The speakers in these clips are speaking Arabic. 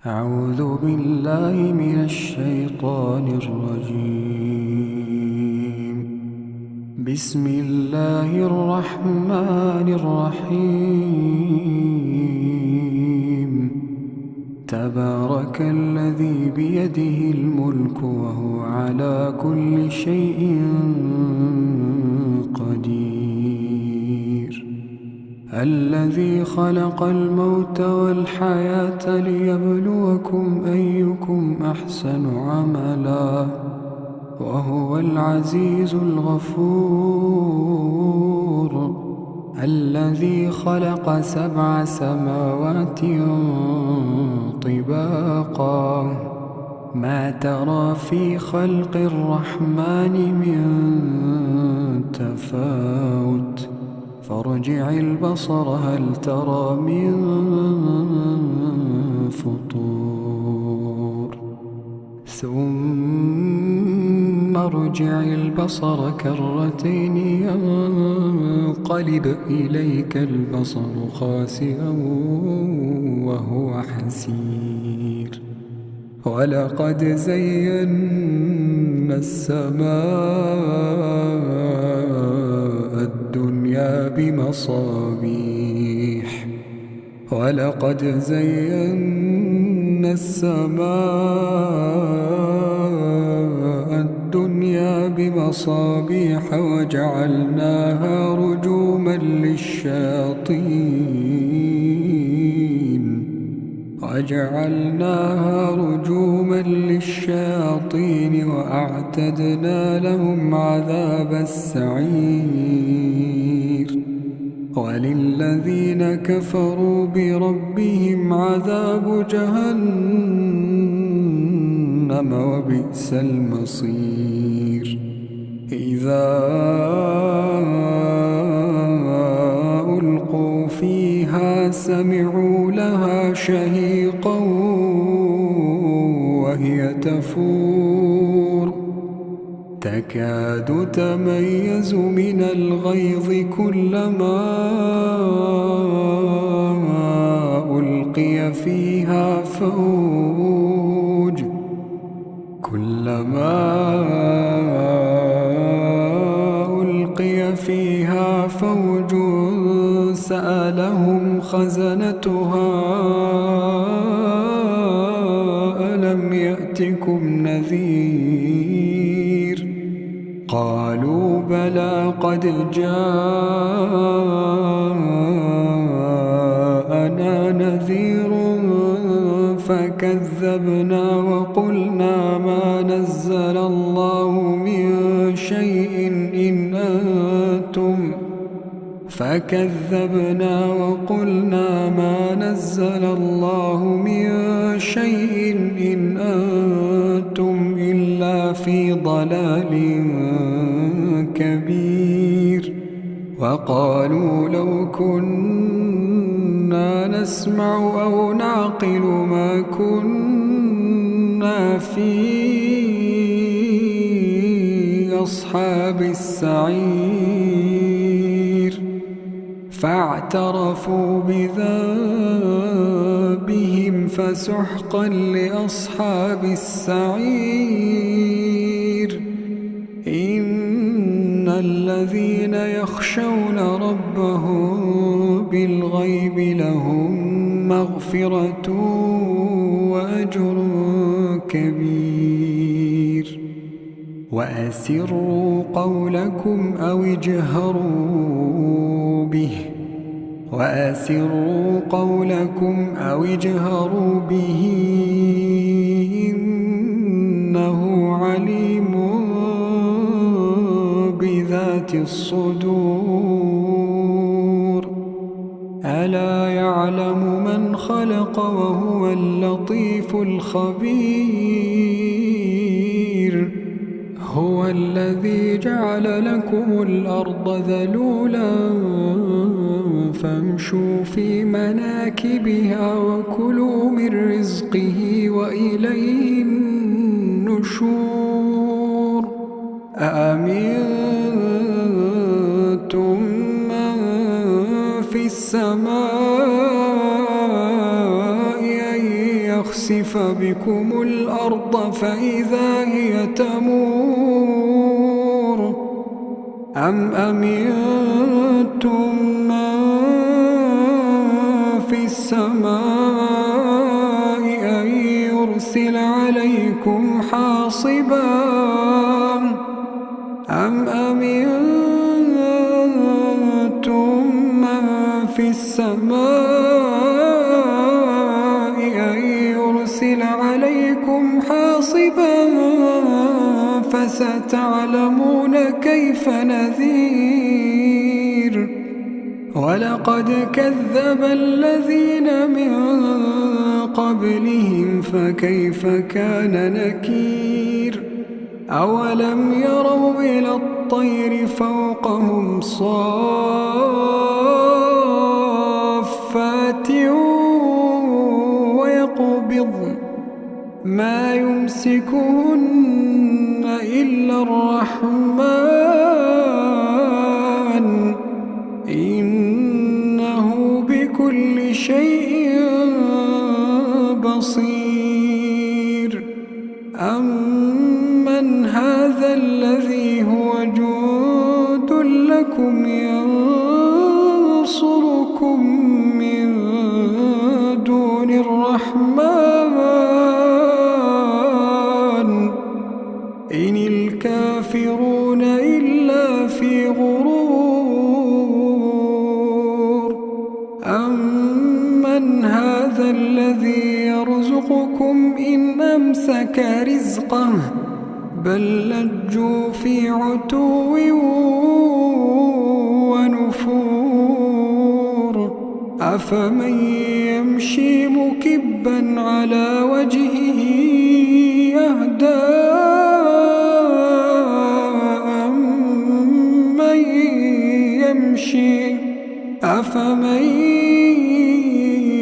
أعوذ بالله من الشيطان الرجيم. بسم الله الرحمن الرحيم. تبارك الذي بيده الملك وهو على كل شيء قدير. الذي خلق الموت والحياة ليبلوكم أيكم أحسن عملا وهو العزيز الغفور. الذي خلق 7 سماوات طباقا ما ترى في خلق الرحمن من تفاوت فارجع البصر هل ترى من فطور ثم ارجع البصر كرتين ينقلب إليك البصر خاسئا وهو حسير. ولقد زينا السماء الدنيا بمصابيح ولقد زينا السماء الدنيا بمصابيح وجعلناها رجوما للشياطين وأعتدنا لهم عذاب السعير. وللذين كفروا بربهم عذاب جهنم وبئس المصير. إذا ألقوا فيها سمعوا لها شهيقا وهي تفور تكاد تميز من الغيظ كلما ألقي فيها فوج سألهم خزنتها ألم يأتكم نذير قالوا بلى قد جاءنا نذير فكذبنا وقلنا ما نزل الله من شيء إن أنتم إلا في ضلال كبير. وقالوا لو كنا نسمع أو نعقل ما كنا في أصحاب السعير فاعترفوا بذنبهم فسحقا لأصحاب السعير. إن الذين يخشون ربهم بالغيب لهم مغفرة وأجر كبير. وأسروا قولكم أو اجهروا به إنه عليم بذات الصدور. ألا يعلم من خلق وهو اللطيف الخبير. هو الذي جعل لكم الأرض ذلولا فامشوا في مناكبها وكلوا من رزقه وإليه النشور. أأمنتم من في السماء أن يخسف بكم الأرض فإذا هي تمور أم أمنتم من في السماء أن يرسل عليكم حاصبا أم أمنتم من في السماء أن يرسل عليكم حاصبا فستعلمون كيف نذير ولقد كذب الذين من قبلهم فكيف كان نكير أولم يروا إلى الطير فوقهم صافات ويقبضن ما يمسكهن إلا الرحمن إنه بكل شيء بصير أمن هذا الذي هو جند لكم ينصركم من دون الرحمن إن الكافرون إلا في غرور أمن هذا الذي يرزقكم إن أمسك رزقه بل لجوا في عتو ونفور أفمن يمشي مكبا على وجهه أهدى أفمن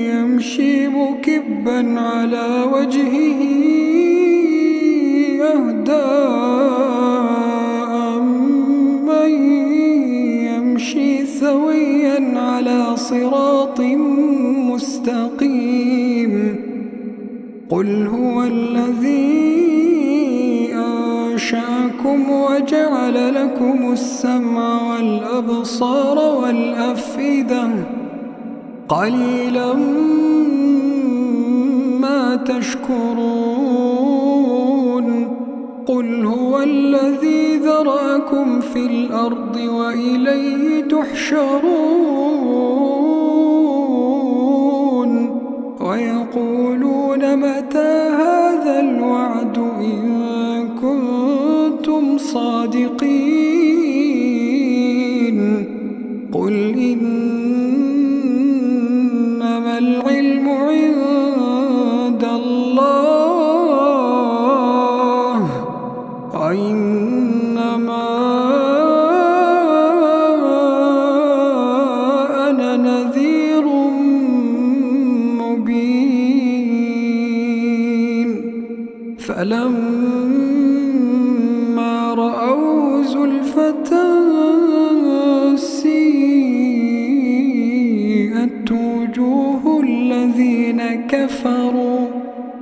يمشي مكبا على وجهه أهدى أمن يمشي سويا على صراط مستقيم قل هو الذي أنشأكم وجعل لكم السمع والأبصار والأفئدة قليلا ما تشكرون قل هو الذي ذرأكم في الأرض وإليه تحشرون ويقولون متى هذا الوعد إن كنتم صادقين قل إنما العلم عند الله وإنما أنا نذير مبين فلما رأوه زلفة سيئت وجوه الذين كفروا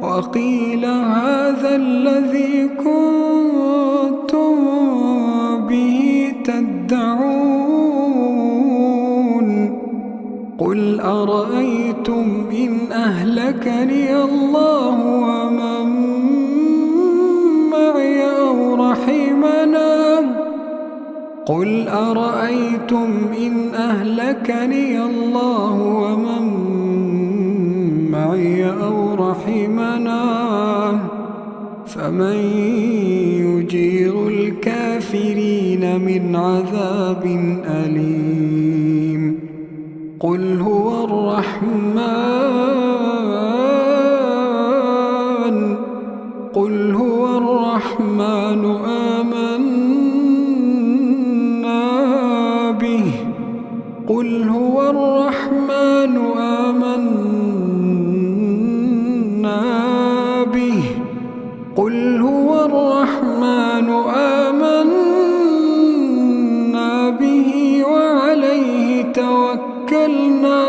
وقيل هذا الذي كنتم به تدعون قل أرأيتم إن أهلكني الله ومن معي أو رحمنا قل أرأيتم إن أهلكني الله ومن معي أو رحمنا فمن يجير الكافرين من عذاب أليم قل هو الرحمن قل هو الرحمن آمنا به قل هو الرحمن آمنا به قل هو الرحمن آمنا به وعليه توكلنا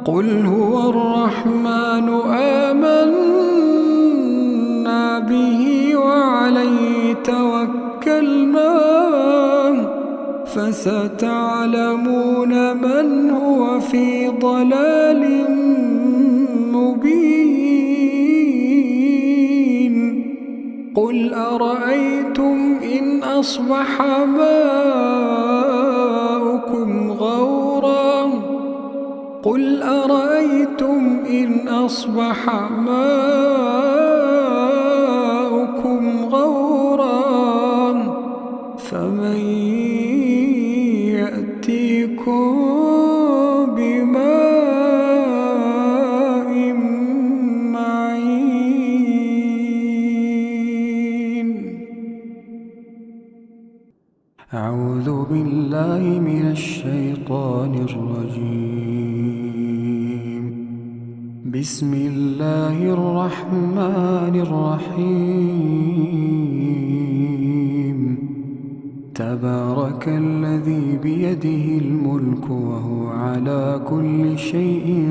قل هو الرحمن آمنا به وعليه توكلنا فستعلمون من هو في ضلال مبين قل أرأيتم إن أصبح ماؤكم غورا قل أرأيتم إن أصبح ماؤكم غورا فمن يأتيكم بماء معين. أعوذ بالله من الشيطان الرجيم. بسم الله الرحمن الرحيم. تبارك الذي بيده الملك وهو على كل شيء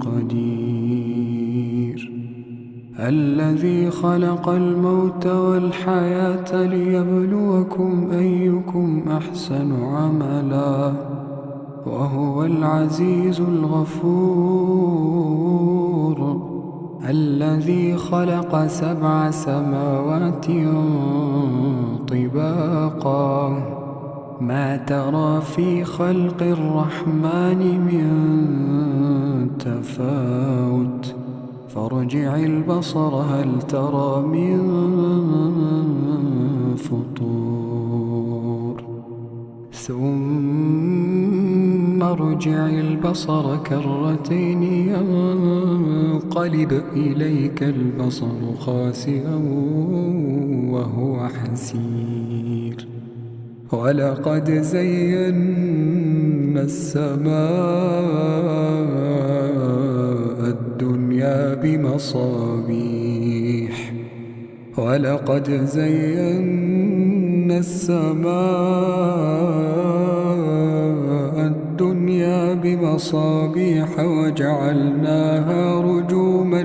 قدير. الذي خلق الموت والحياة ليبلوكم أيكم أحسن عملا وهو العزيز الغفور. الذي خلق 7 سماوات طباقا ما ترى في خلق الرحمن من تفاوت فارجع البصر هل ترى من فطور ثم ارجع البصر كرتين ينقلب إليك البصر خاسئا وهو حسير. ولقد زينا السماء الدنيا بمصابيح ولقد زينا السماء الدنيا بمصابيح وجعلناها رجوما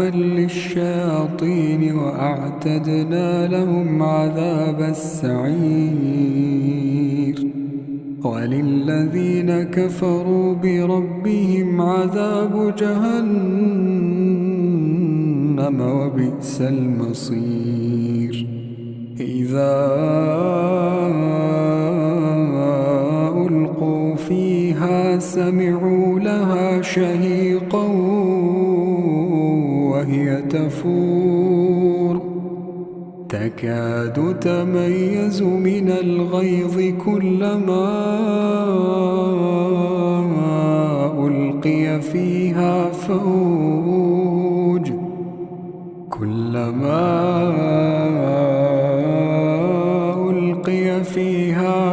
للشياطين وأعتدنا لهم عذاب السعير. وللذين كفروا بربهم عذاب جهنم وبئس المصير. إذا ألقوا فيها سمعوا لها شهيقا وهي تفور تكاد تميز من الغيظ كلما ألقي فيها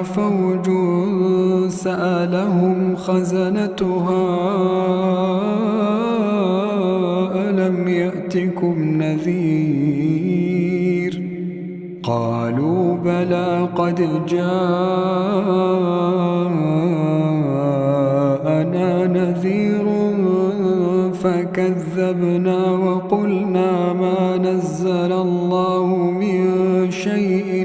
فوج سألهم خزنتها ألم يأتكم نذير قالوا بلى قد جاءنا نذير فكذبنا وقلنا ما نزل الله من شيء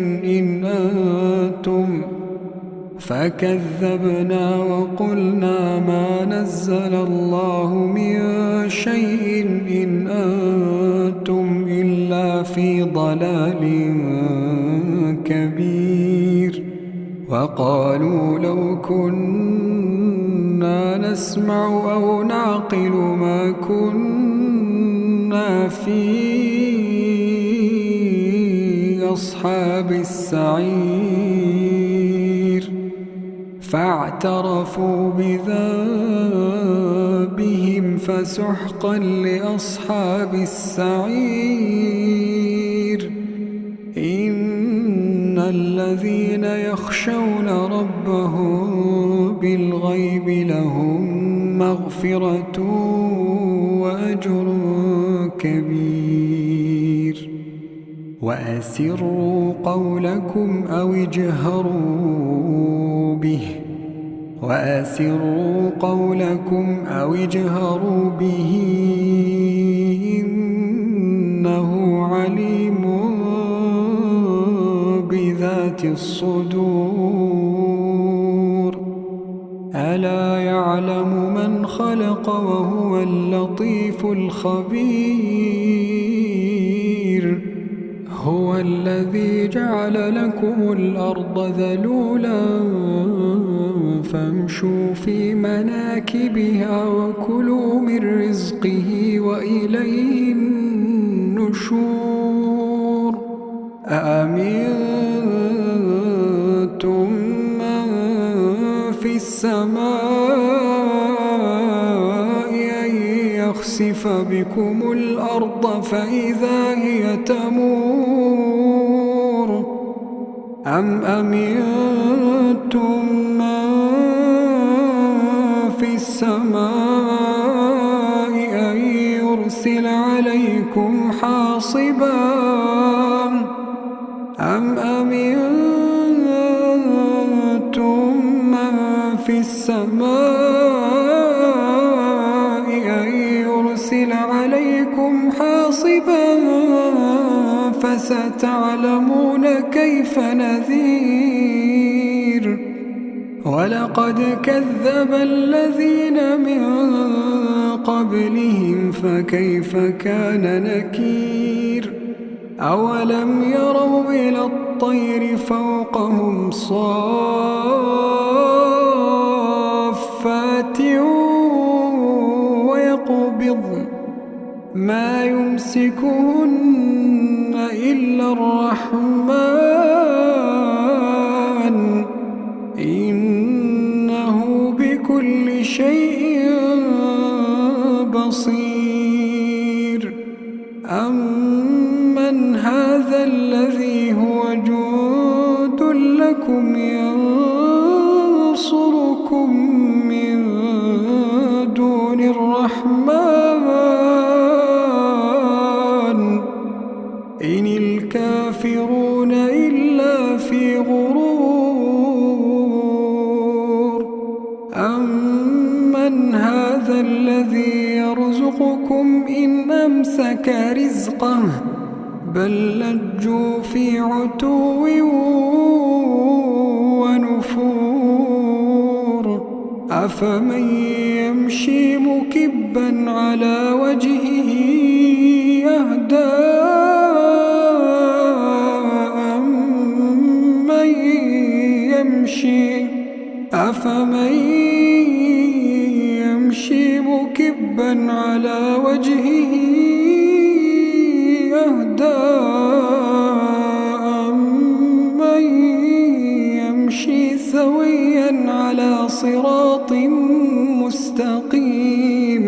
إن أنتم إلا في ضلال كبير. وقالوا لو كنا نسمع أو نعقل ما كنا في أصحاب السعير فاعترفوا بذنبهم فسحقا لأصحاب السعير. إن الذين يخشون ربهم بالغيب لهم مغفرة وأجر كبير. وأسروا قولكم أو اجهروا به إنه عليم بذات الصدور. ألا يعلم من خلق وهو اللطيف الخبير. هو الذي جعل لكم الأرض ذلولا فامشوا في مناكبها وكلوا من رزقه وإليه النشور. أأمنتم من في السماء أن يخسف بكم الأرض فإذا هي تمور أم أمنتم من في السماء أن يرسل عليكم حاصبا أم أمنتم من في السماء أن يرسل عليكم حاصبا فستعلمون كيف نذير. ولقد كذب الذين من قبلهم فكيف كان نكير. أولم يروا إلى الطير فوقهم صافات ويقبضن ما يمسكهن إلا الرحمن إنه بكل شيء بصير. أمن هذا الذي هو جند لكم ينصركم من دون الرحمن إن الكافرون إلا في غرور. أمن هذا الذي يرزقكم إن أمسك رزقه بل لجوا في عتو ونفور. أفمن يمشي مكبا على وجهه أهدى أفمن يمشي مكبا على وجهه أهدى أمن يمشي سويا على صراط مستقيم.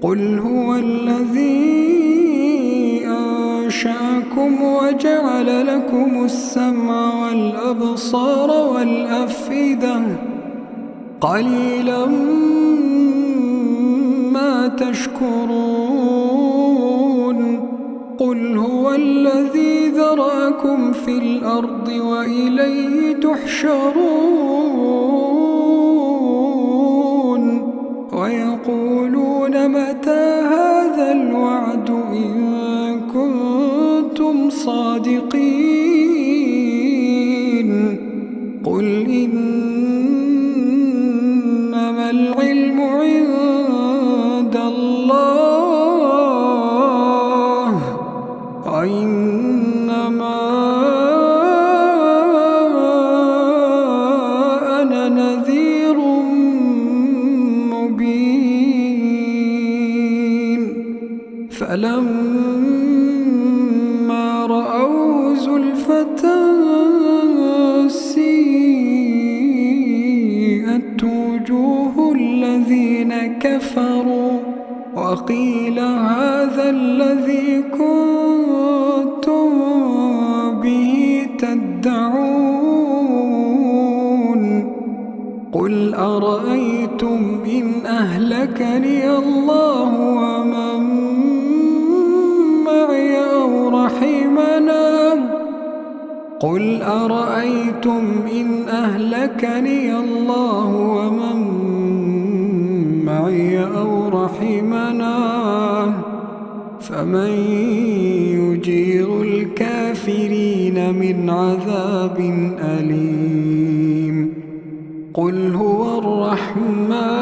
قل هو الذي أنشأكم وجعل لكم السمع والأبصار والأفئدة قليلا ما تشكرون. قل هو الذي ذرأكم في الأرض وإليه تحشرون. ويقولون متى هذا الوعد إن كنتم صادقين. قل إنما العلم عند الله وإنما أنا نذير مبين. فلما رأوه زلفة سيئت وجوه الذين كفروا وقيل هذا الذي كنتم به تدعون. قل أرأيتم إن أهلكني الله ومن معي أو رحمني رحمنا قل أرأيتم إن أهلكني الله ومن معي أو رحمنا فمن يجير الكافرين من عذاب أليم قل هو الرحمن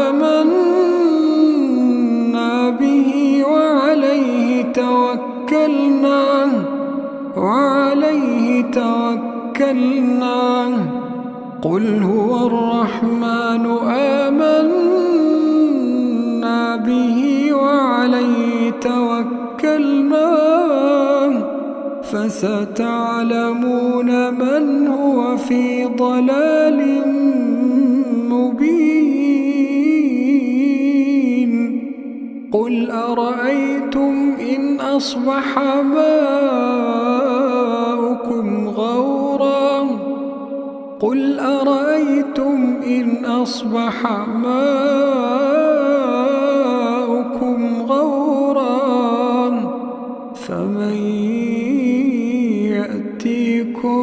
آمنا به وعليه توكلنا قل هو الرحمن آمنا به وعليه توكلنا فستعلمون من هو في ضلال مبين قل أرأيتم إن أصبح ماؤكم غورا فمن يأتيكم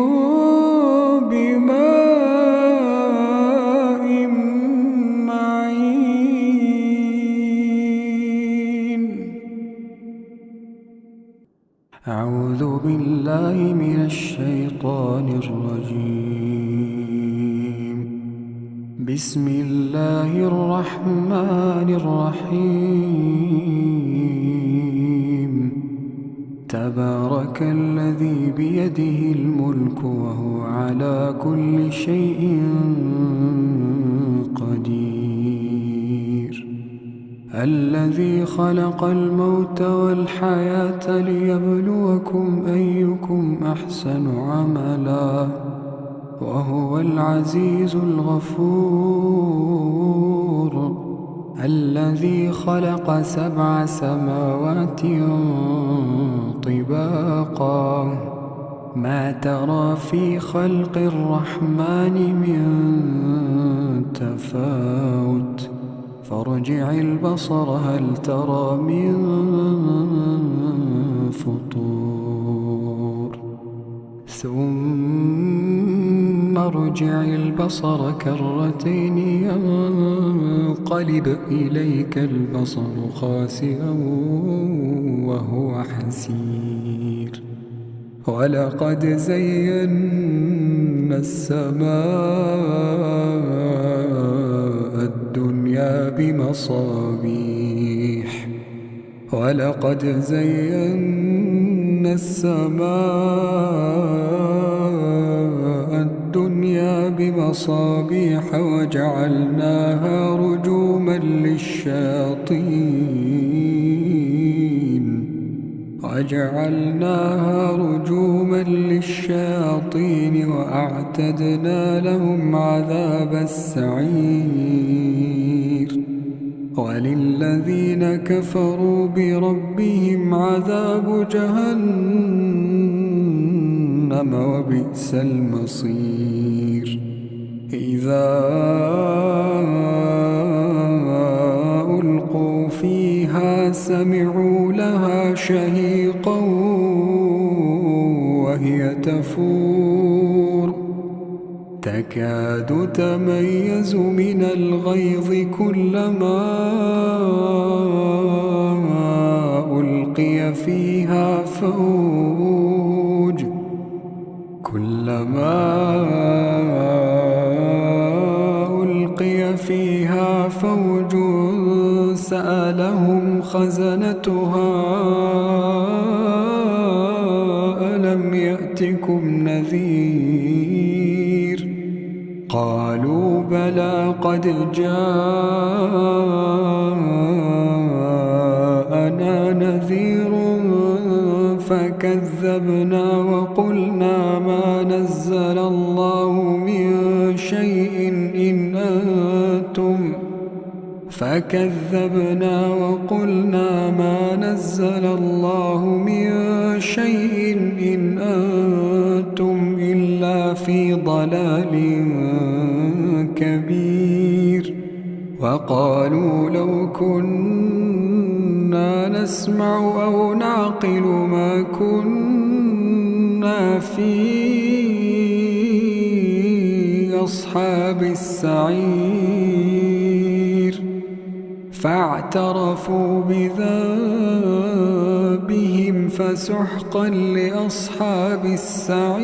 بماء معين أعوذ بالله من الشيطان الرجيم بسم الله الرحمن الرحيم تبارك الذي بيده الملك وهو على كل شيء قدير الذي خلق الموت والحياة ليبلوكم أيكم أحسن عملا وهو العزيز الغفور الذي خلق 7 سماوات طباقا ما ترى في خلق الرحمن من تفاوت فارجع البصر هل ترى من فطور ثم ارجع البصر كرتين ينقلب إليك البصر خاسئا وهو حسير ولقد زينا السماء الدنيا بمصابيح وجعلناها رجوما للشياطين وأعتدنا لهم عذاب السعير وللذين كفروا بربهم عذاب جهنم وبئس المصير إذا ألقوا فيها سمعوا لها شهيقا وهي تفور تكاد تميز من الغيظ كلما ألقي فيها فوج سألهم خزنتها ألم يأتكم نذير قالوا بلى قد جاءنا نذير فكذبنا وقلنا ما نزل الله من شيء فكذبنا وقلنا ما نزل الله من شيء إن أنتم إلا في ضلال كبير. وقالوا لو كنا نسمع أو نعقل ما كنا في أصحاب السعير. فاعترفوا بذنبهم فسحقا لأصحاب السعير.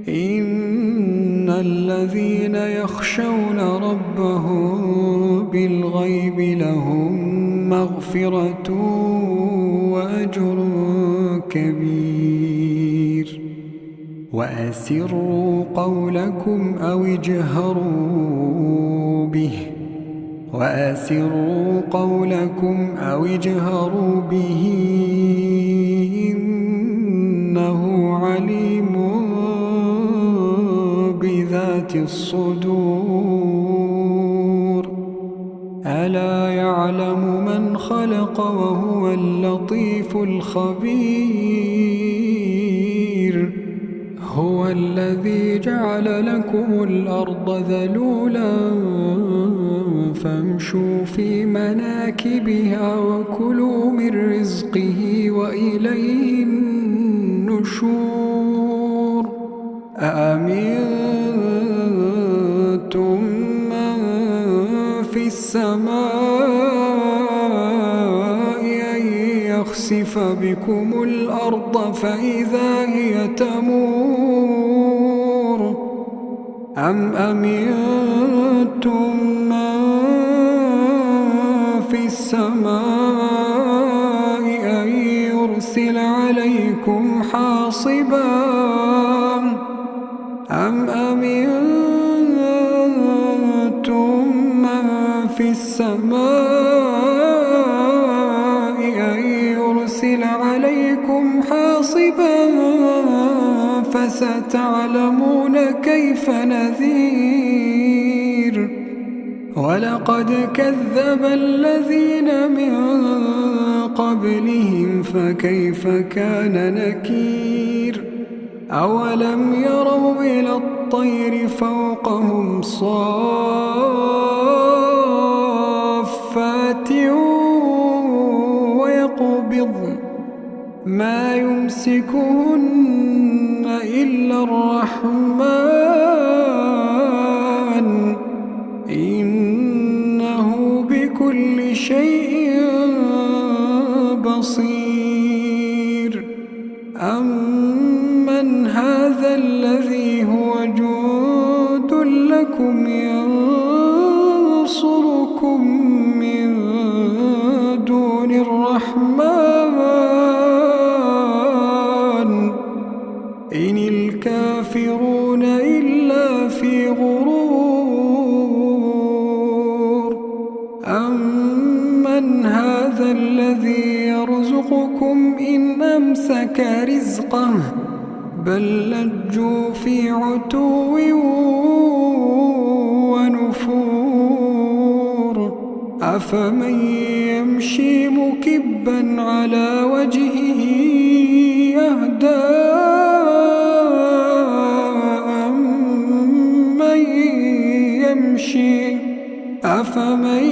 إن الذين يخشون ربهم بالغيب لهم مغفرة وأجر كبير. وأسروا قولكم أو اجهروا به إنه عليم بذات الصدور. ألا يعلم من خلق وهو اللطيف الخبير. هو الذي جعل لكم الأرض ذلولا فامشوا في مناكبها وكلوا من رزقه وإليه النشور. أأمنتم من في السماء أن يخسف بكم الأرض فإذا هي تمور أم أمنتم من في السماء أن يرسل عليكم حاصبا أم أمنتم من في السماء أن يرسل عليكم حاصبا فستعلمون كيف نذير. ولقد كذب الذين من قبلهم فكيف كان نكير. أولم يروا إلى الطير فوقهم صافات ويقبضن ما يمسكهن إلا الرحمن إنه بكل شيء بصير. أمن هذا الذي هو جند لكم ينصركم من دون الرحمن إن الكافرون إلا في غرور. أمن هذا الذي يرزقكم إن أمسك رزقه بل لجوا في عتو ونفور. أفمن يمشي مكبا على وجهه أهدى أفمن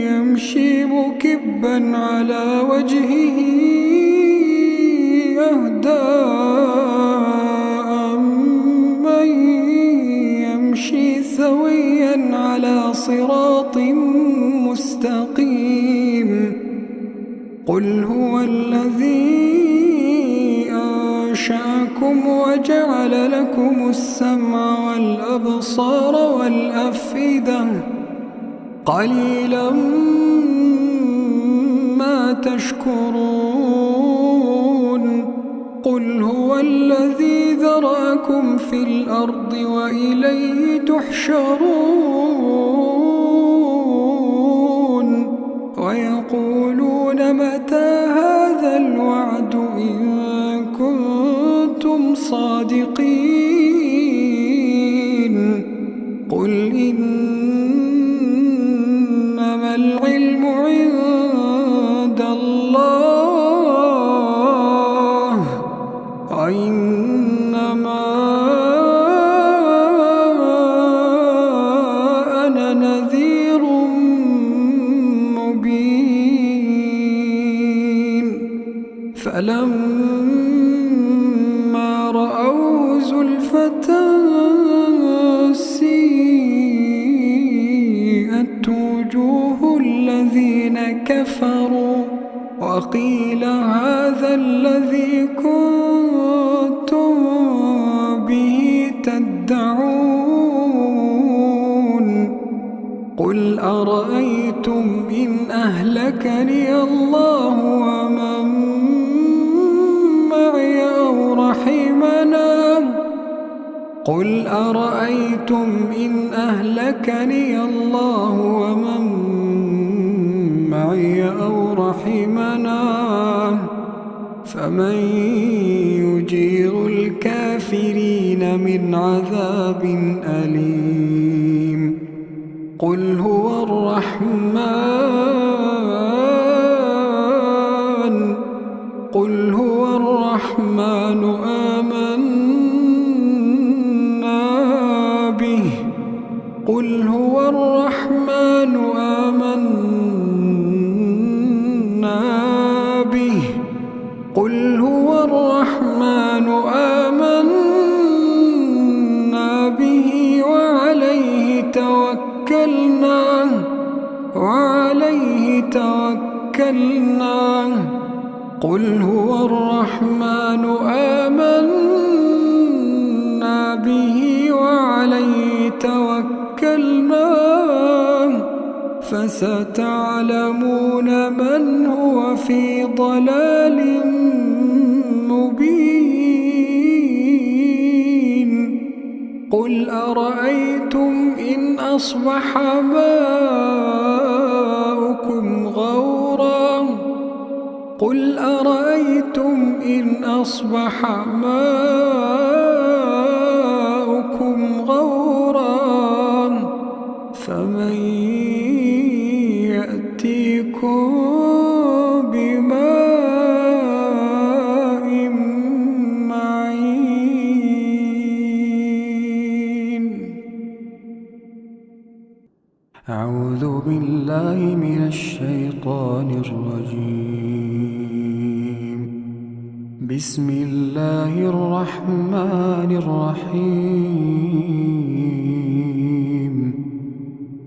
يمشي مكبا على وجهه أهدى أمن يمشي سويا على صراط مستقيم. قل هو الذي أنشأكم وجعل لكم السمع والأبصار والأفئدة قليلا ما تشكرون. قل هو الذي ذرأكم في الأرض وإليه تحشرون. ويقولون متى هذا الوعد إن كنتم صادقين. قل إنما العلم عند الله وإنما أنا نذير مبين فلما رأوه زلفة سيئت وجوه الذين كفروا وقيل هذا الذي كنتم به تدعون قل أرأيتم إن أهلكني الله ومن معي أو رحمنا قل أرأيتم إن أهلكني الله ومن معي أو رحمنا فمن يجير الكافرين من عذاب أليم قل هو الرحمن آمنا به قل هو الرحمن آمنا به قل هو الرحمن آمنا به وعليه توكلنا قل هو الرحمن آمنا به وعليه توكلنا فستعلمون من هو في ضلال مبين قل أرأيتم إن أصبح ماؤكم غورا قل أرأيتم إن أصبح ماؤكم غورا فمن يأتيكم بماء معين أعوذ بالله من الشيطان الرجيم بسم الله الرحمن الرحيم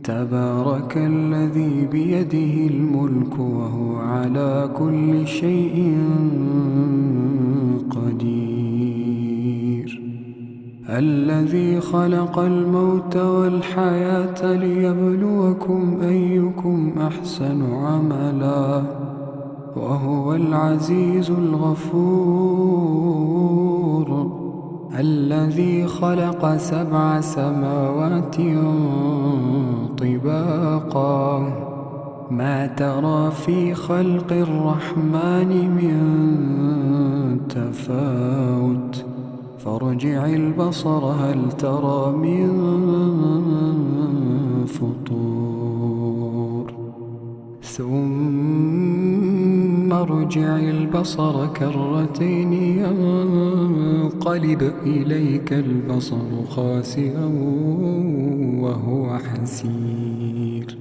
تبارك الذي بيده الملك وهو على كل شيء قدير الذي خلق الموت والحياة ليبلوكم أيكم أحسن عملا وهو العزيز الغفور الذي خلق 7 سماوات طباقا ما ترى في خلق الرحمن من تفاوت فارجع البصر هل ترى من فطور ثم ارجع البصر كرتين ينقلب إليك البصر خاسئا وهو حسير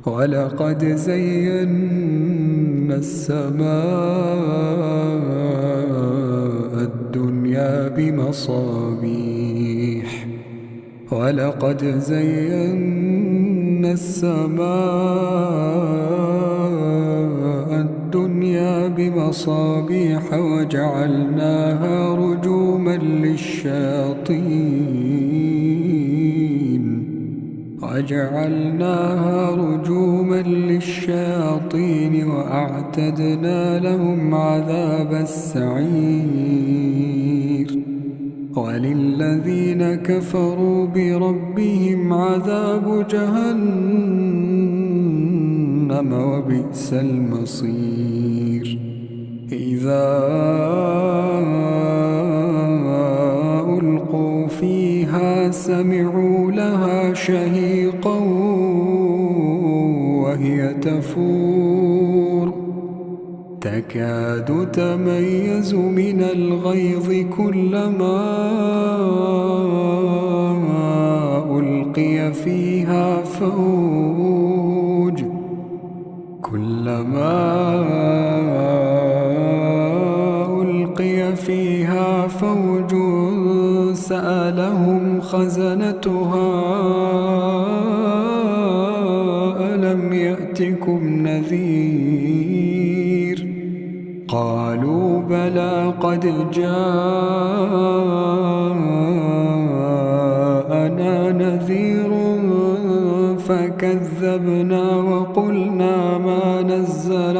ولقد زينا السماء الدنيا بمصابيح ولقد زينا السماء الدنيا بمصابيح وجعلناها رجوما للشياطين وأعتدنا لهم عذاب السعير وللذين كفروا بربهم عذاب جهنم وبئس المصير إذا ألقوا فيها فلما سمعوا لها شهيقا وهي تفور تكاد تميز من الغيظ كلما ألقي فيها فوج سألهم خزنتها ألم يأتكم نذير قالوا بلى قد جاءنا نذير فكذبنا وقلنا ما نزل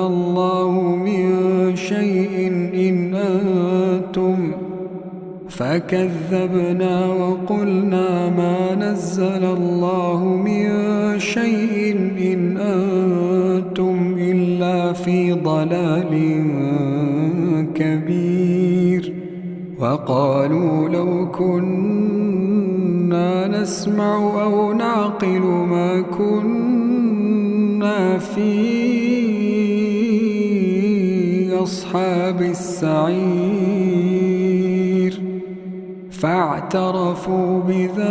الله من شيء إن أنتم إلا في ضلال كبير وقالوا لو كنا نسمع أو نعقل ما كنا في أصحاب السعير فاعترفوا بذنبهم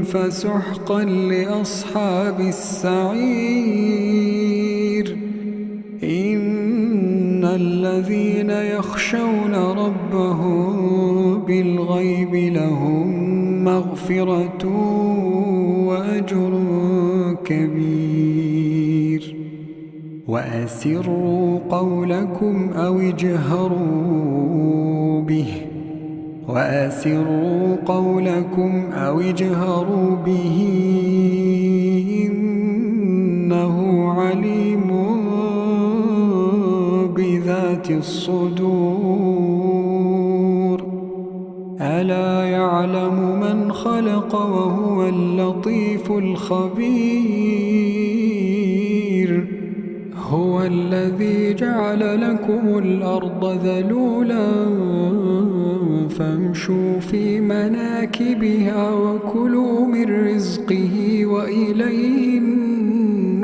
فسحقا لأصحاب السعير إن الذين يخشون ربهم بالغيب لهم مغفرة وأجر كبير وأسروا قولكم أو اجهروا به إنه عليم بذات الصدور ألا يعلم من خلق وهو اللطيف الخبير هو الذي جعل لكم الأرض ذلولا فامشوا في مناكبها وكلوا من رزقه وإليه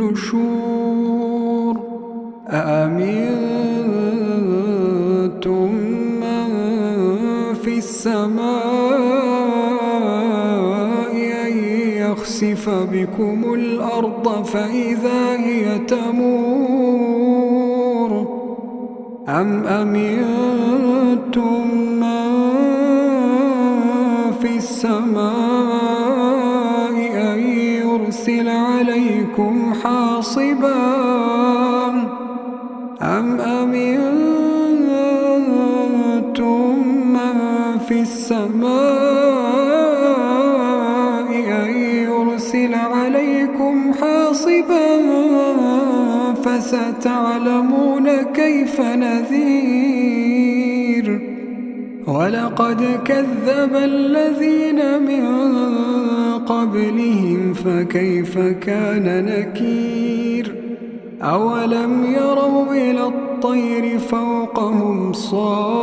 النشور أأمنتم من في السماء أن يخسف بكم الأرض فإذا هي تمور أم أمنتم من في السماء أن يرسل عليكم حاصبا أم أمنتم من في السماء أن يرسل عليكم حاصبا فستعلمون كيف نذير ولقد كذب الذين من قبلهم فكيف كان نكير أولم يروا إلى الطير فوقهم صافات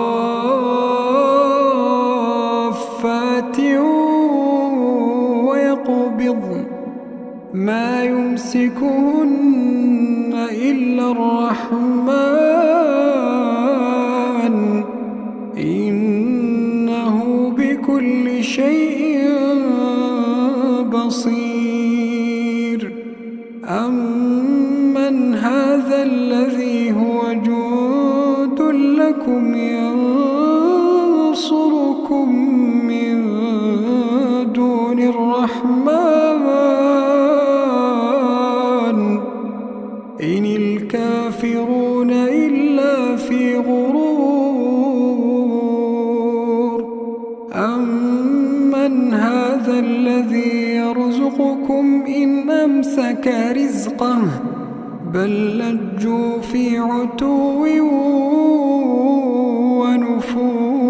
ويقبضن ما يمسكهن إلا الرحمن إنه بكل شيء بصير أمن هذا الذي هو جند لكم ينصركم من دون الرحمن إن الكافرون إلا في غرور أمن هذا الذي يرزقكم إن أمسك رزقه بل لجوا في عتو ونفور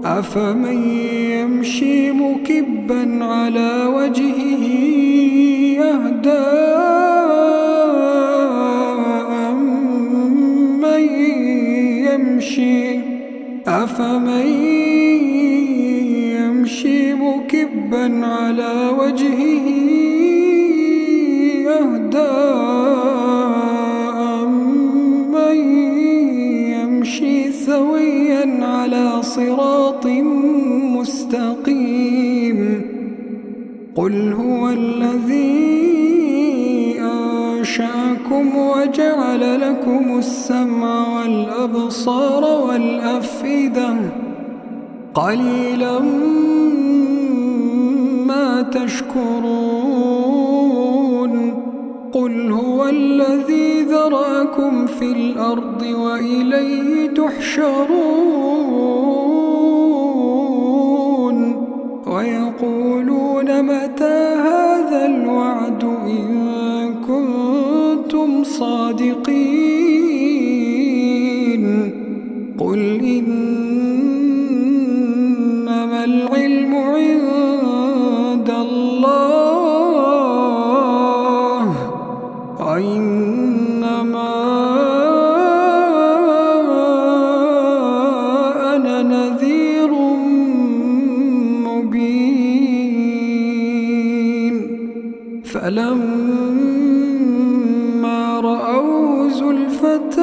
أفمن يمشي مكبا على وجهه يهدى أفمن مكبا على وجهه أهدى أمن يمشي سويا على صراط مستقيم قل هو الذي أنشأكم وجعل لكم السمع والأبصار والأفئدة قليلا ما تشكرون قل هو الذي ذرأكم في الأرض وإليه تحشرون ويقولون متى هذا الوعد إن كنتم صادقين قل إنما العلم عند الله وإنما أنا نذير مبين فلما رأوه زلفة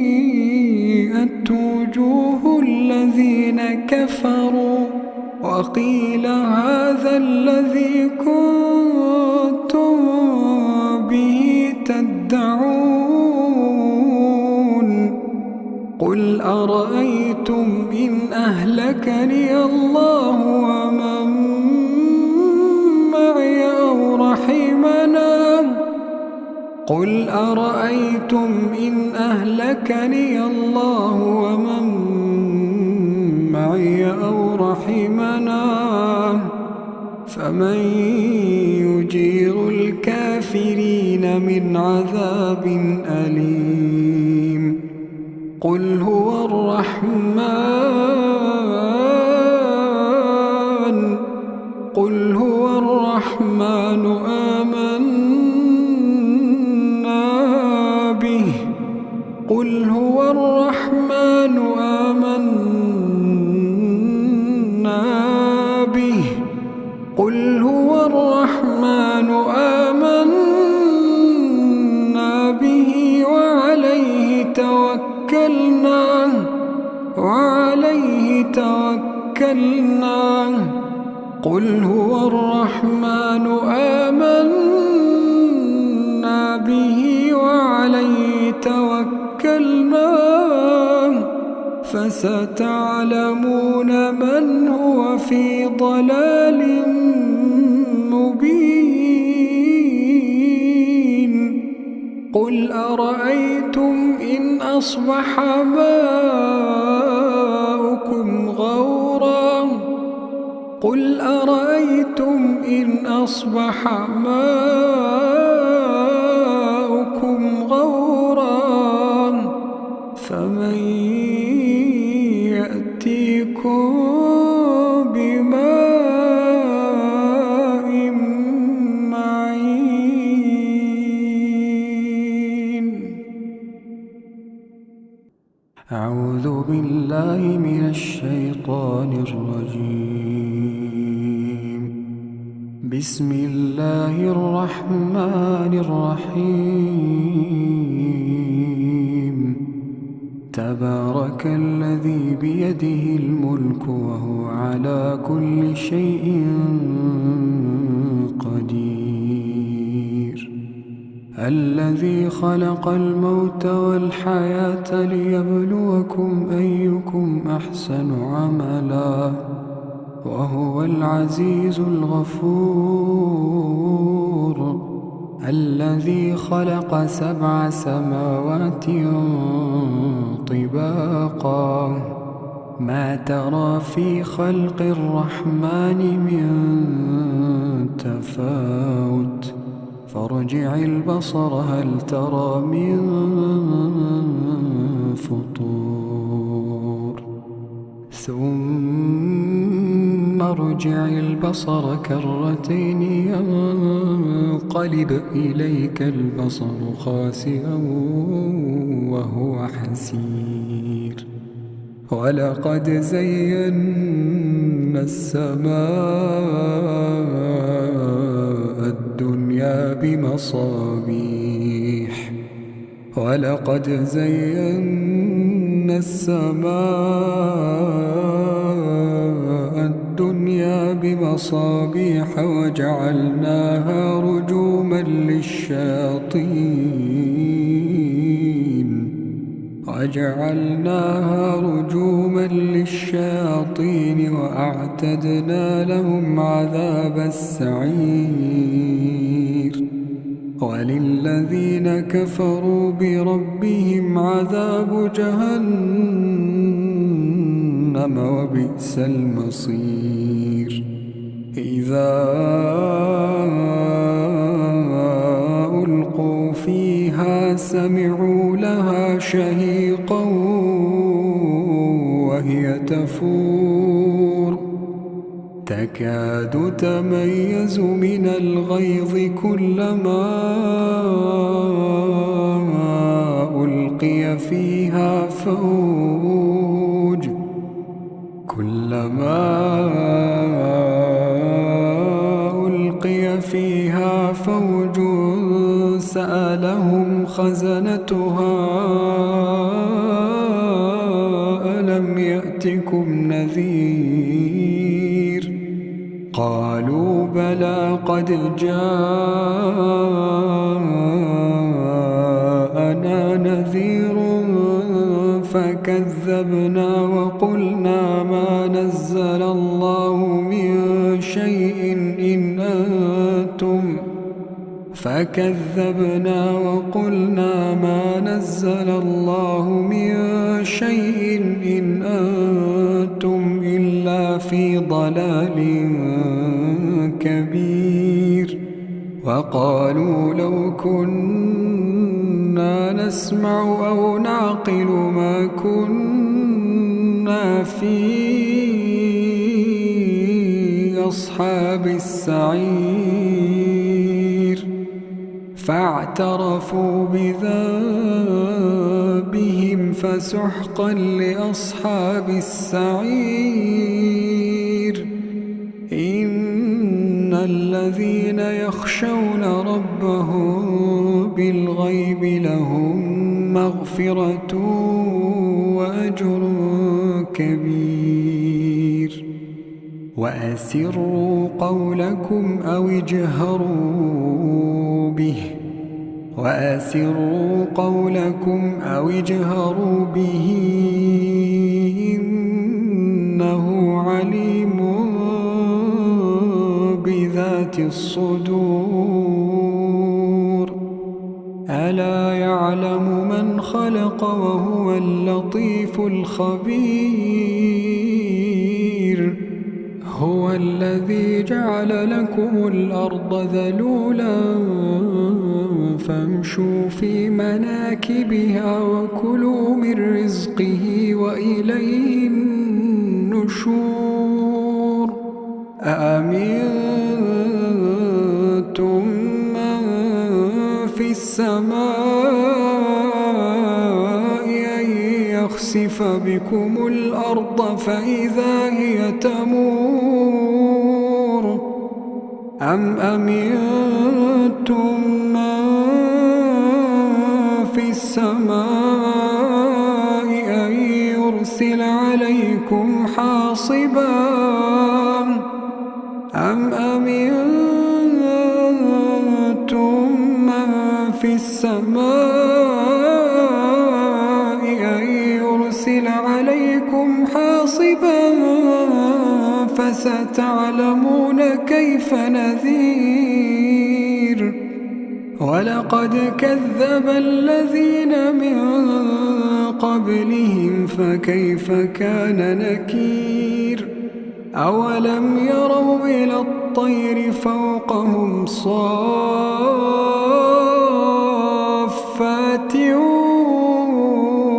سيئت وجوه الذين كفروا وقيل هذا الذي كنتم به تدعون قل أرأيتم إن أهلكني الله ومن معي أو رحمنا قل أرأيتم إن أهلكني الله ومن معي أو رحمنا فمن يجير الكافرين من عذاب أليم قل هو الرحمن آمنا به قل هو الرحمن آمنا به قل هو الرحمن آمنا به وعليه توكلنا قل هو الرحمن آمنا به وعليه توكلنا فستعلمون من هو في ضلال مبين قل أرأيتم إن أصبح ماؤكم غورا قل أرأيتم إن أصبح ماؤكم غورا فمن يأتيكم بماء معين أعوذ بالله من الشيطان الرجيم بسم الله الرحمن الرحيم تبارك الذي بيده الملك وهو على كل شيء قدير الذي خلق الموت والحياة ليبلوكم أيكم أحسن عملا وهو العزيز الغفور الذي خلق 7 سماوات طباقا ما ترى في خلق الرحمن من تفاوت فارجع البصر هل ترى من فطور ثم ارجع البصر كرتين ينقلب إليك البصر خاسئا وهو حسير ولقد زينا السماء الدنيا بمصابيح ولقد زينا السماء الدنيا بمصابيح وجعلناها رجوما للشياطين وأعتدنا لهم عذاب السعير وللذين كفروا بربهم عذاب جهنم وبئس المصير إذا ألقوا فيها سمعوا لها شهيقا وهي تفور تكاد تميز من الغيظ كلما ألقي فيها فوج سألهم خزنتها ألم يأتكم نذير قالوا بلى قد جاءنا نذير فكذبنا وقلنا ما نزل الله من شيء إن أنتم إلا في ضلال كبير وقالوا لو كنا نسمع أو نعقل ما كنا في أصحاب السعير فاعترفوا بذنبهم فسحقا لأصحاب السعير إن الذين يخشون ربهم بالغيب لهم مغفرة وأجر كبير وأسروا قولكم أو اجهروا به إنه عليم بذات الصدور ألا يعلم من خلق وهو اللطيف الخبير هو الذي جعل لكم الأرض ذلولا فامشوا في مناكبها وكلوا من رزقه وإليه النشور أأمنتم من في السماء أن يخسف بكم الأرض فإذا هي تمور أم أمنتم من في السماء أن يرسل عليكم حاصبا أم أمنتم من في السماء أن يرسل عليكم حاصبا فستعلمون كيف نذير ولقد كذب الذين من قبلهم فكيف كان نكير أولم يروا إلى الطير فوقهم صافات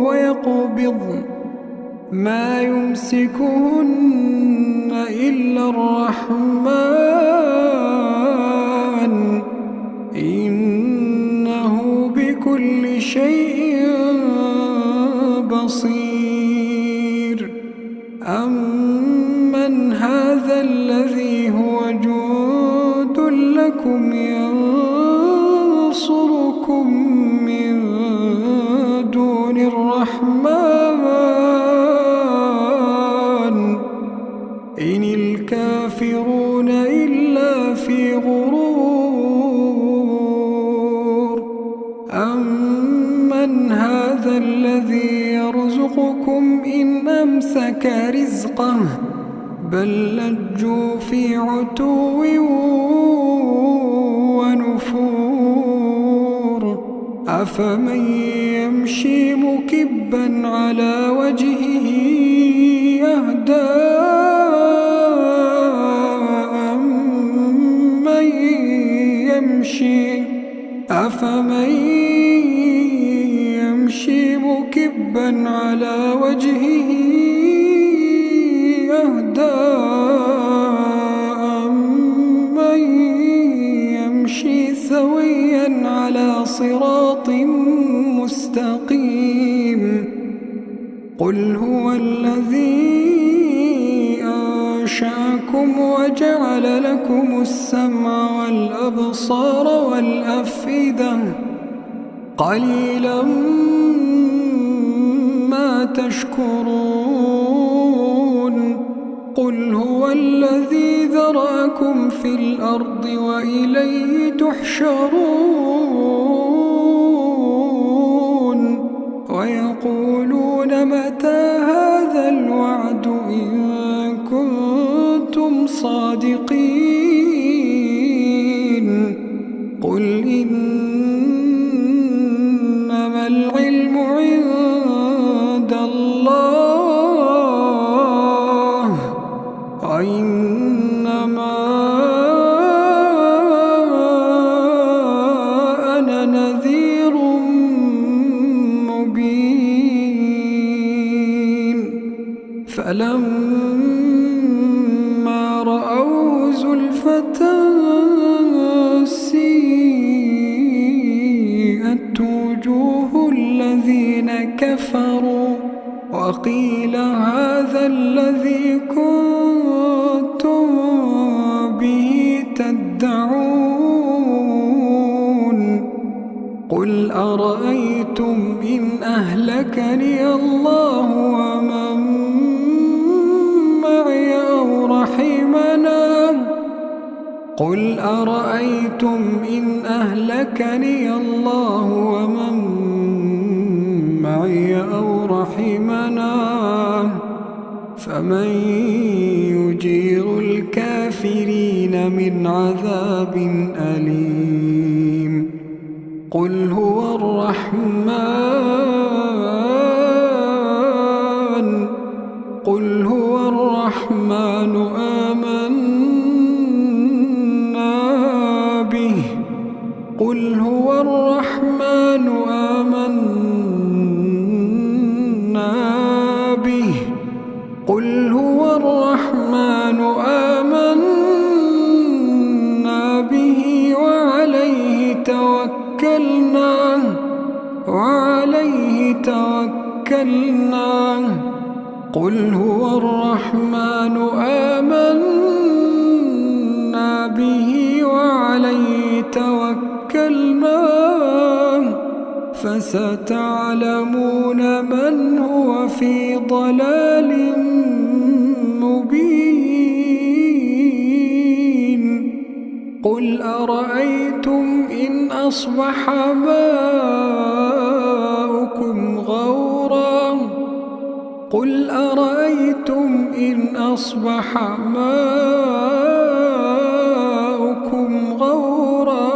ويقبضن ما يمسكهن إلا الرحمن إنه بكل شيء بصير إن الكافرون إلا في غرور. أمن هذا الذي يرزقكم إن أمسك رزقه بل لجوا في عتو ونفور. أفمن يمشي مكبا على وجهه أهدى أفمن يمشي مكبا على وجهه أهدى أمن يمشي سويا على صراط مستقيم. قل هو الذي أنشأكم وجعل لكم السمع والأبصار والأفئدة قليلا ما تشكرون. قل هو الذي ذرأكم في الأرض وإليه تحشرون. ويقولون متى هذا الوعد إن كنتم صادقين. قل إنما العلم عند الله وإنما أنا نذير مبين. فلما رأوه زلفة سيئت وجوه الذين كفروا وقيل هذا الذي كنتم به تدعون. قل أرأيتم إن أهلكني الله ومن معي أو رحمنا قل أرأيتم إن أهلكني الله ومن معي أو رحمنا فمن يجير الكافرين من عذاب أليم. قل هو الرحمن آمنا به قل هو الرحمن آمنا به قل هو الرحمن آمنا به وعليه توكلنا قل هو الرحمن آمنا به وعليه توكلنا فستعلمون من هو في ضلال مبين. قل أرأيتم إن أصبح ماؤكم غورا قل أرأيتم إن أصبح ماؤكم غورا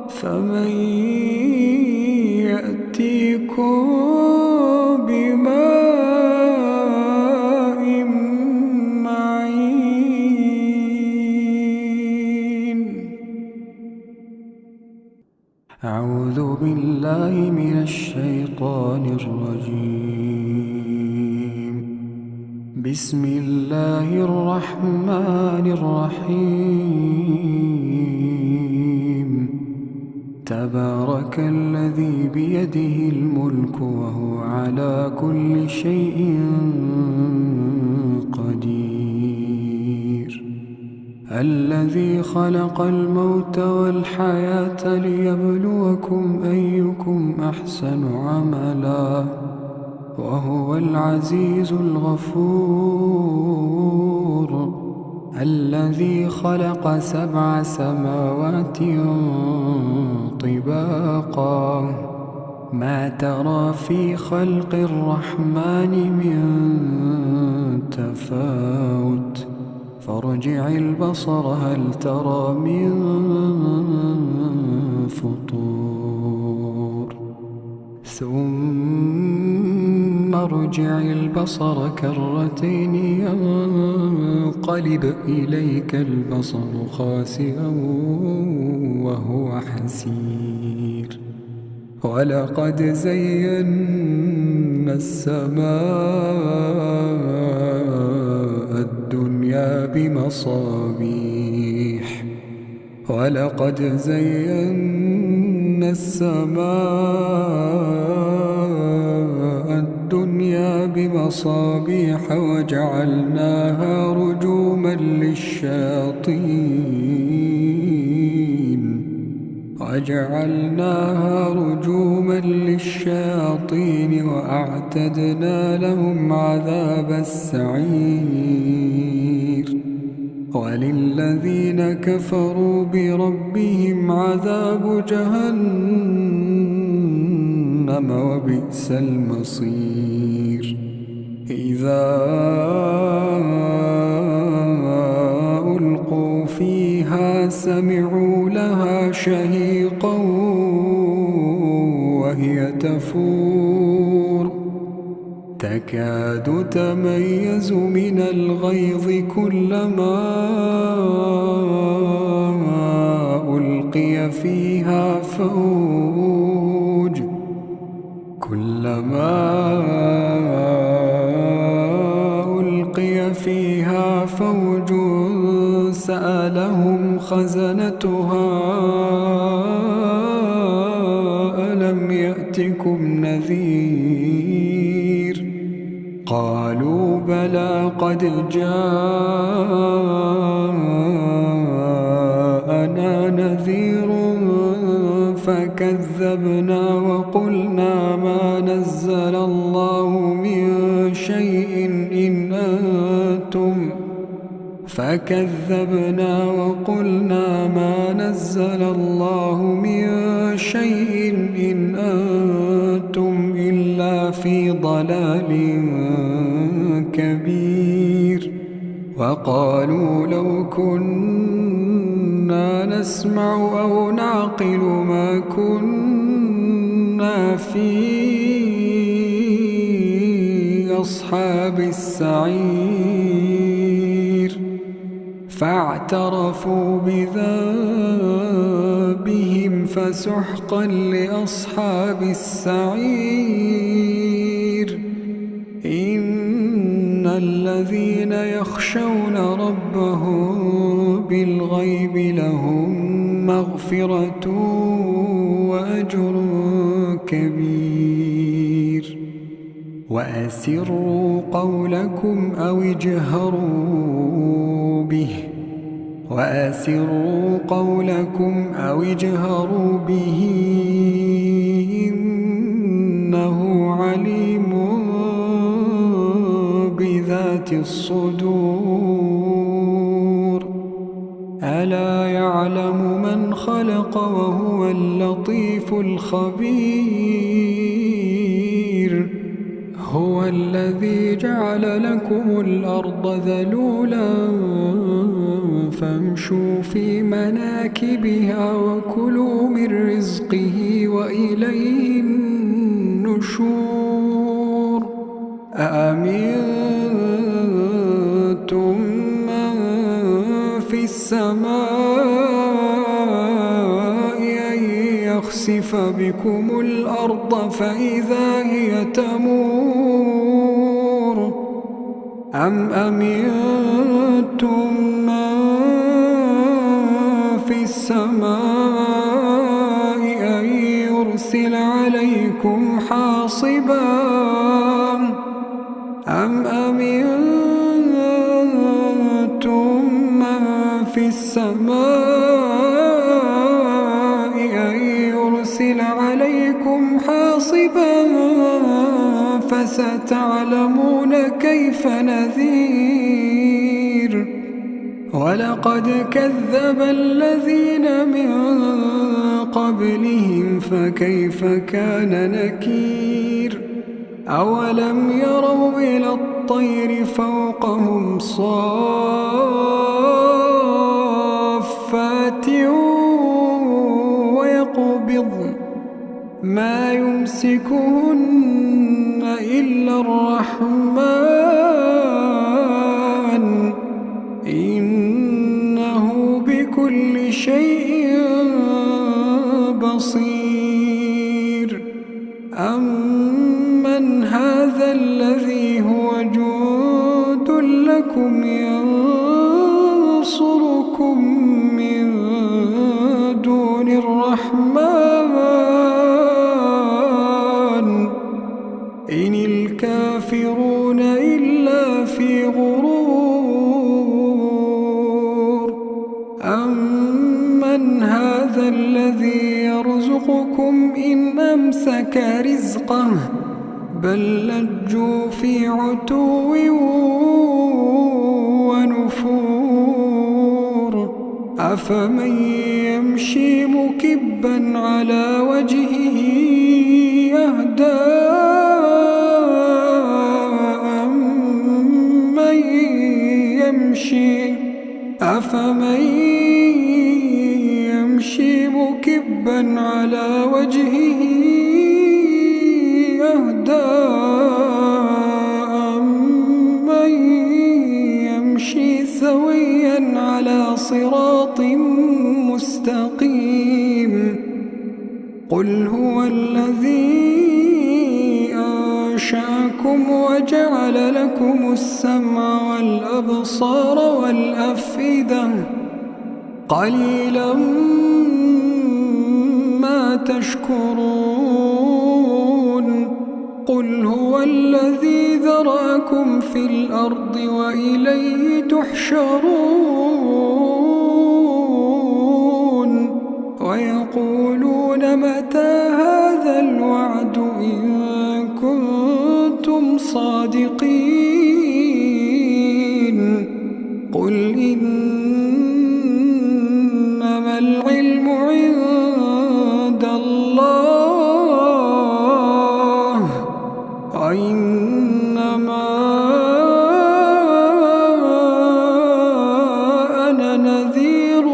فمن يأتيكم بماء معين. أعوذ بالله من الشيطان الرجيم. بسم الله الرحمن الرحيم. تبارك الذي بيده الملك وهو على كل شيء قدير. الذي خلق الموت والحياة ليبلوكم أيكم أحسن عملا وهو العزيز الغفور. الذي خلق 7 سماوات طباقا ما ترى في خلق الرحمن من تفاوت فارجع البصر هل ترى من فطور ثم ارجع البصر كرتين ينقلب إليك البصر خاسئا وهو حسير ولقد زينا السماء الدنيا بمصابيح ولقد زينا السماء الدنيا بمصابيح وجعلناها رجوما للشياطين وأعتدنا لهم عذاب السعير وللذين كفروا بربهم عذاب جهنم وبئس المصير إذا ألقوا فيها سمعوا لها شهيقا وهي تفور تكاد تميز من الغيظ كلما ألقي فيها فوج سألهم خزنتها ألم يأتكم نذير قالوا بلى قد جاءنا نذير فكذبنا وقلنا ما نزل الله من شيء إن أنتم إلا في ضلال كبير وقالوا لو كنا نسمع أو نعقل ما كنا في أصحاب السعير فاعترفوا بذنبهم فسحقا لأصحاب السعير إن الذين يخشون ربهم بالغيب لهم مغفرة وأجر كبير وأسروا قولكم أو اجهروا به إنه عليم بذات الصدور ألا يعلم من خلق وهو اللطيف الخبير هو الذي جعل لكم الأرض ذلولا فامشوا في مناكبها وكلوا من رزقه وإليه النشور أأمنتم من في السماء أن يخسف بكم الأرض فإذا هي تمور أم أمنتم من في السماء أن يرسل عليكم حاصبا أم أمنتم من في السماء أن يرسل عليكم حاصبا فستعلمون كيف نذير ولقد كذب الذين من قبلهم فكيف كان نكير أولم يروا إلى الطير فوقهم صافات ويقبضن ما يمسكهن إلا الرحمن إنه بكل شيء بصير أمن هذا الذي هو جند لكم ينصركم من دون الرحمن إن الكافرون إلا في غرور أمن هذا الذي يرزقكم إن أمسك رزقه بل لجوا في عتو ونفور أفمن يمشي مكبا على وجهه أهدى أفمن يمشي مكبا على وجهه أهدى أمن يمشي سويا على صراط مستقيم قل هو الذي أنشأكم وجعل لكم السمع والأبصار والأفئدة قليلا ما تشكرون قل هو الذي ذرأكم في الأرض وإليه تحشرون ويقولون متى هذا الوعد إن كنتم صادقين قل إنما العلم عند الله وإنما أنا نذير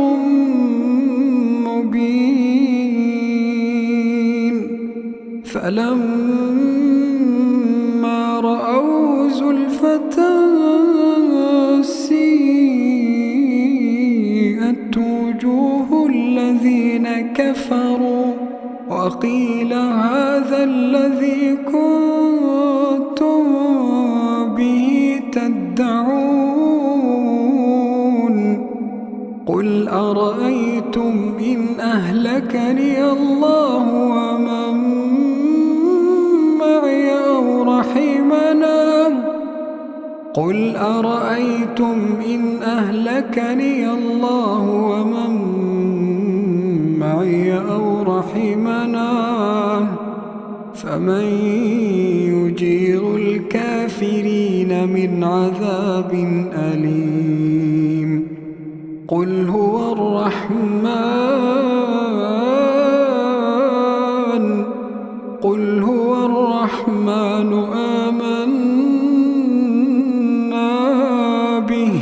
مبين فلما رأوه زلفة سيئت وجوه الذين كفروا وقيل هذا الذي كنتم به تدعون قل أرأيتم إن أهلكني الله ومن معي أو رحمنا قل أرأيتم إن أهلكني الله ومن معي أو رحمنا فمن يجير الكافرين من عذاب أليم قل هو الرحمن قل هو الرحمن آمنا به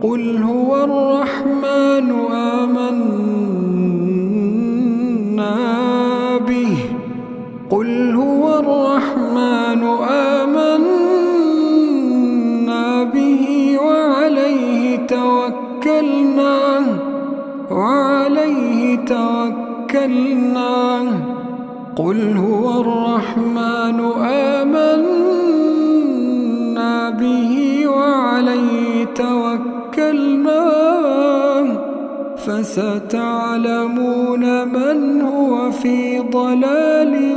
قل هو الرحمن آمنا به قل هو الرحمن آمنا به وعليه توكلنا قل هو الرحمن آمنا به وعليه توكلنا فستعلمون من هو في ضلال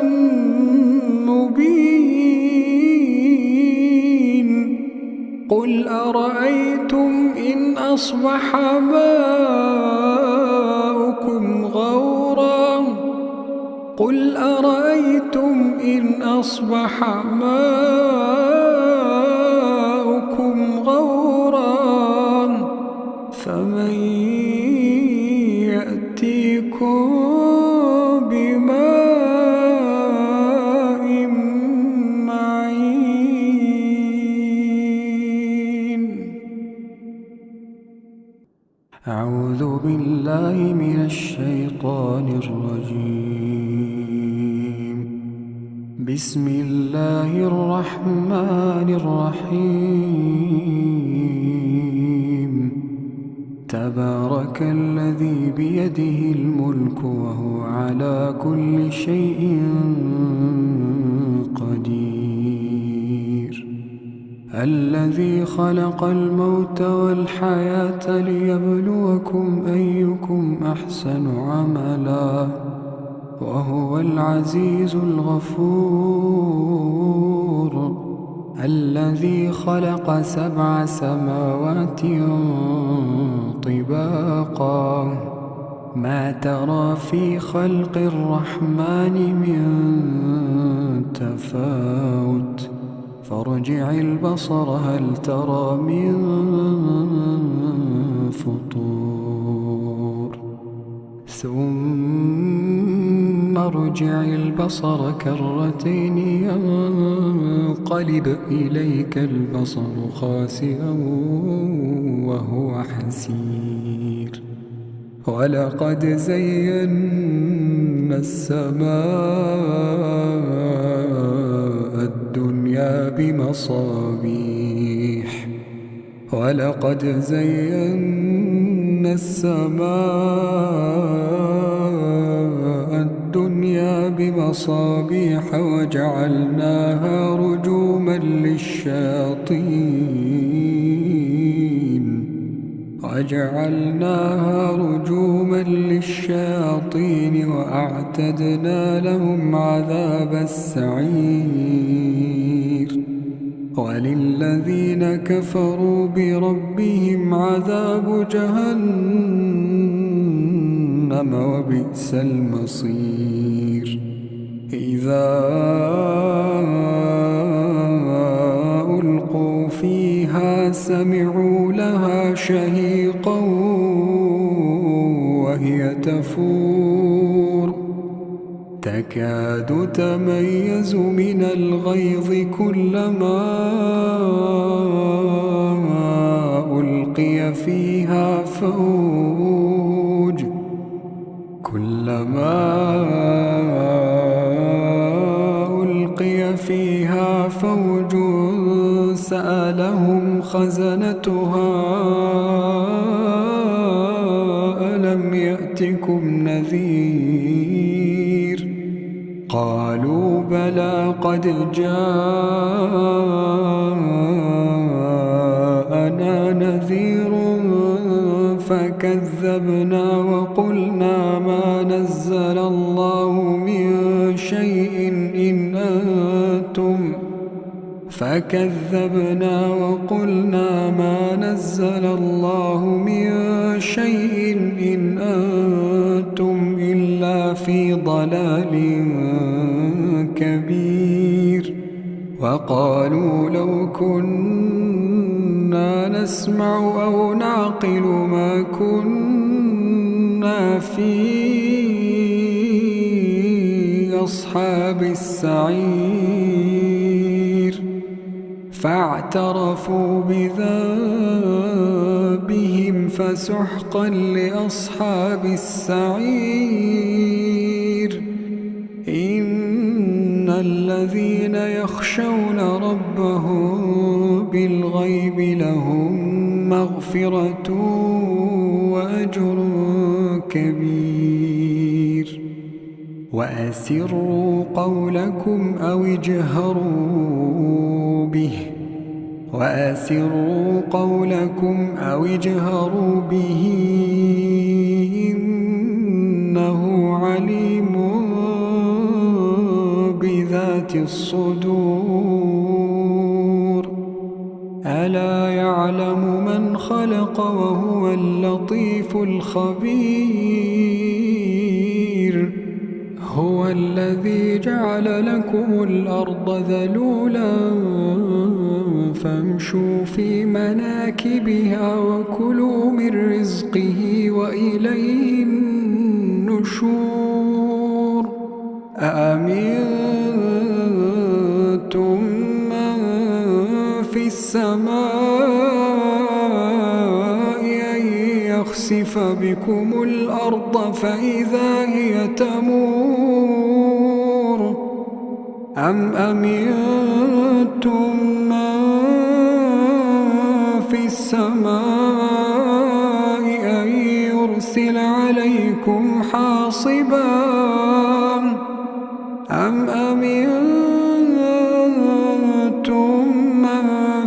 مبين قل أرأيتم إن أصبح ماؤكم غورا قل أرأيتم إن أصبح ماؤكم غورا أعوذ بالله من الشيطان الرجيم. بسم الله الرحمن الرحيم. تبارك الذي بيده الملك وهو على كل شيء قدير. الذي خلق الموت والحياة ليبلوكم أيكم أحسن عملا وهو العزيز الغفور. الذي خلق 7 سماوات طباقا ما ترى في خلق الرحمن من تفاوت فارجع البصر هل ترى من فطور ثم ارجع البصر كرتين ينقلب إليك البصر خاسئا وهو حسير. ولقد زينا السماء الدنيا بمصابيح ولقد زينا السماء الدنيا بمصابيح وجعلناها رجوما للشياطين وأعتدنا لهم عذاب السعير. وللذين كفروا بربهم عذاب جهنم وبئس المصير. إذا ألقوا فيها سمعوا لها شهيقا وهي تفور تكاد تميز من الغيظ كلما ألقي فيها فوج سألهم خزنتها ألم يأتكم نذير قالوا بلى قد جاءنا نذير فكذبنا وقلنا ما نزل الله من شيء إن أنتم إلا في ضلال كبير. وقالوا لو كنا نسمع أو نعقل ما كنا في أصحاب السعير فاعترفوا بذنبهم فسحقا لأصحاب السعير. إن الذين يخشون ربهم بالغيب لهم مغفرة وأجر كبير. وأسروا قولكم أو اجهروا به إنه عليم بذات الصدور. ألا يعلم من خلق وهو اللطيف الخبير. هو الذي جعل لكم الأرض ذلولا فامشوا في مناكبها وكلوا من رزقه وإليه النشور. أأمنتم من في السماء أن يخسف يخسف بكم الأرض فإذا هي تمور أم أمنتم من في السماء أن يرسل عليكم حاصبا أم أمنتم من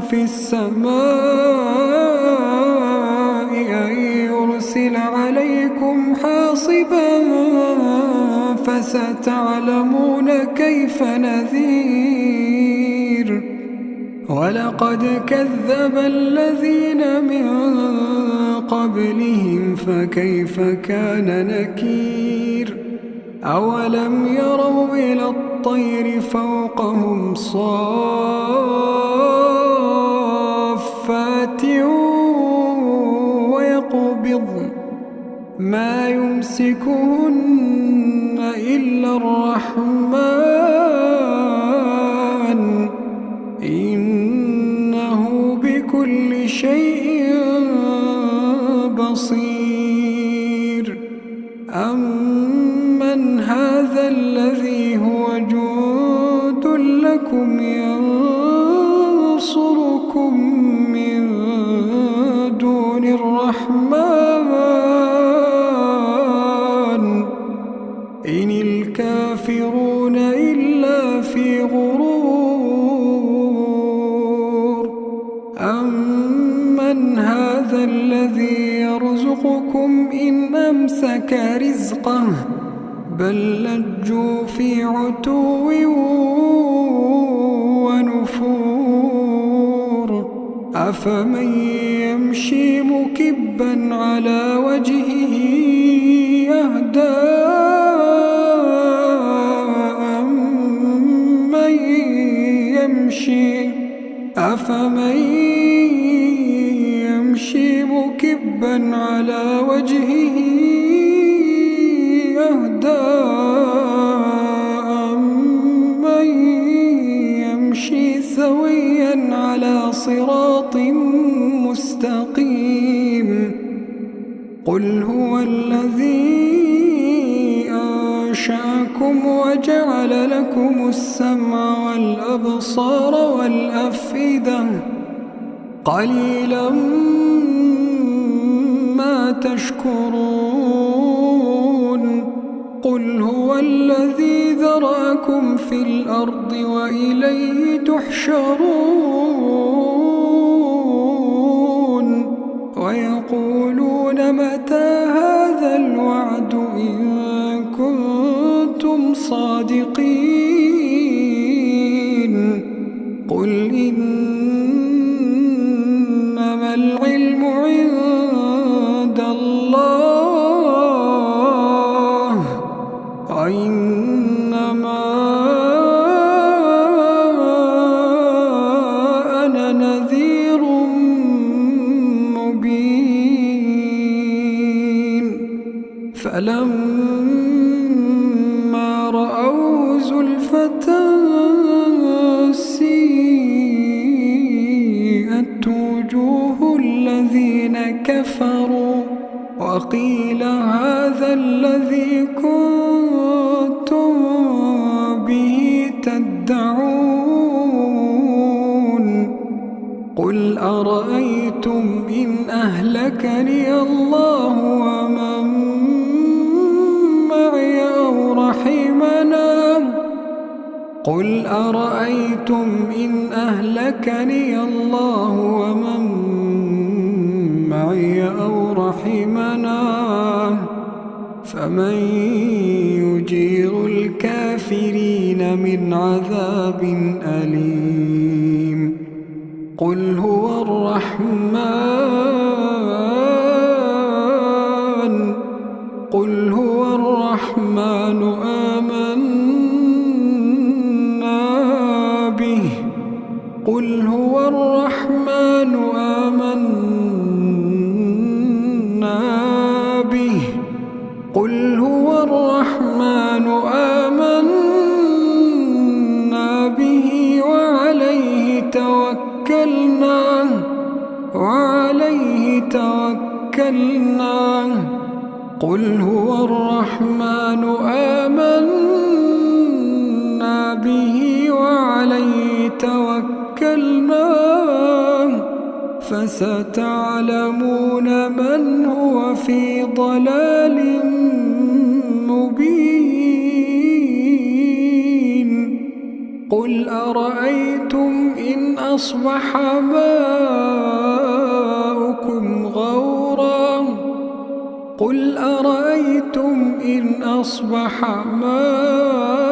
في السماء أن يرسل عليكم حاصبا فستعلمون كيف نذير ولقد كذب الذين من قبلهم فكيف كان نكير أولم يروا إلى الطير فوقهم صافات ويقبضن ما يمسكهن إلا الرحمن إنه بكل شيء بصير أمن هذا الذي هو جند لكم ينصركم من دون الرحمن إن الكافرون إلا في غرور أمن هذا الذي يرزقكم إن أمسك رزقه بل لجوا في عتو ونفور أفمن يمشي مكبا على وجهه يهدى أفمن يمشي مكبا على وجهه يهدى أمن يمشي سويا على صراط مستقيم قل هو الذي أنشأكم وجعل لكم السمع والأبصار والأفئدة قليلا ما تشكرون قل هو الذي ذرأكم في الأرض وإليه تحشرون ويقولون متى هذا الوعد إن كنتم صادقين قل إنما العلم عند الله وإنما أنا نذير مبين فلما رأوه زلفة سيئت وجوه الذين كفروا وقيل هذا الذي كنتم به تدعون قل أرأيتم إن أهلكني الله ومن معي أو رحمنا قل أرأيتم إن أهلكني الله ومن معي أو رحمنا فمن يجير الكافرين من عذاب أليم قل هو الرحمن قل هو الرحمن آمنا به قل هو الرحمن آمنا به قل هو الرحمن آمنا به وعليه توكلنا توكلنا قل هو الرحمن آمنا به وعليه توكلنا فستعلمون من هو في ضلال مبين قل أرأيتم إن أصبح ماؤكم غورا قل أرأيتم إن أصبح ماؤكم